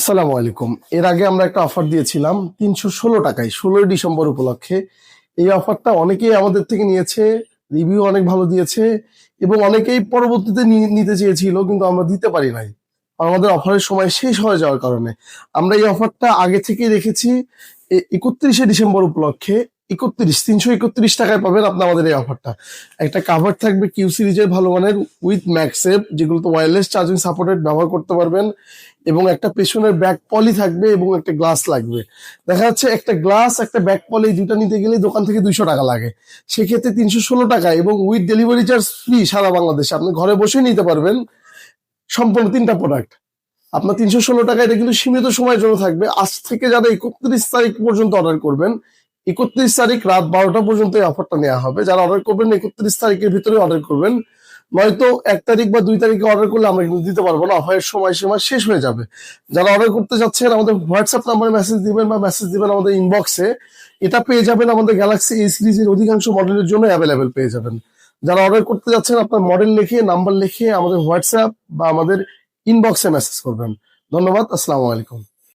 আসসালামু আলাইকুম। এর আগে আমরা একটা অফার দিয়েছিলাম ৩১৬ টাকায় ১৬ই ডিসেম্বর উপলক্ষে। এই অফারটা অনেকেই আমাদের থেকে নিয়েছে, রিভিউ অনেক ভালো দিয়েছে এবং অনেকেই পরবর্তীতে নিতে চেয়েছিল কিন্তু আমরা দিতে পারি নাই আমাদের অফারের সময় শেষ হয়ে যাওয়ার কারণে। আমরা এই অফারটা আগে থেকেই রেখেছি ৩১শে ডিসেম্বর উপলক্ষে। ৩31 টাকায় পাবেন আপনি আমাদের এই অফারটা। একটা কাভার থাকবে কিউ সিরিজের ভালো মানের উইথ ম্যাগসেফ, যেগুলোতে ওয়্যারলেস চার্জিং সাপোর্টেড ব্যবহার করতে পারবেন, এবং একটা পেছনের ব্যাক পলি থাকবে এবং একটা গ্লাস লাগবে। দেখা যাচ্ছে একটা গ্লাস একটা ব্যাক পলি দুটা নিতে গেলে দোকান থেকে ২০০ টাকা লাগে, সেক্ষেত্রে ৩১৬ টাকা এবং উইথ ডেলিভারি চার্জ ফ্রি সারা বাংলাদেশে আপনি ঘরে বসেই নিতে পারবেন সম্পূর্ণ ৩টা প্রোডাক্ট। আপনার ৩১৬ টাকা, এটা কিন্তু সীমিত সময়ের জন্য থাকবে। আজ থেকে যারা ৩১ তারিখ পর্যন্ত অর্ডার করবেন, ৩১ তারিখ রাত ১২টা পর্যন্ত এই অফারটা নেওয়া হবে। যারা অর্ডার করবেন ৩১ তারিখের ভিতরে অর্ডার করবেন, নয়তো ১ তারিখ বা ২ তারিখে অর্ডার করলে আমরা কিন্তু দিতে পারবো না, অফারের সময়সীমা শেষ হয়ে যাবে। যারা অর্ডার করতে যাচ্ছেন আমাদের হোয়াটসঅ্যাপ নাম্বারে মেসেজ দিবেন বা মেসেজ দিবেন আমাদের ইনবক্সে। এটা পেয়ে যাবেন আমাদের গ্যালাক্সি এ সিরিজের অধিকাংশ মডেলের জন্য অ্যাভেলেবেল পেয়ে যাবেন। যারা অর্ডার করতে যাচ্ছেন আপনার মডেল লিখে নাম্বার লিখে আমাদের হোয়াটসঅ্যাপ বা আমাদের ইনবক্সে মেসেজ করবেন। ধন্যবাদ। আসসালামু আলাইকুম।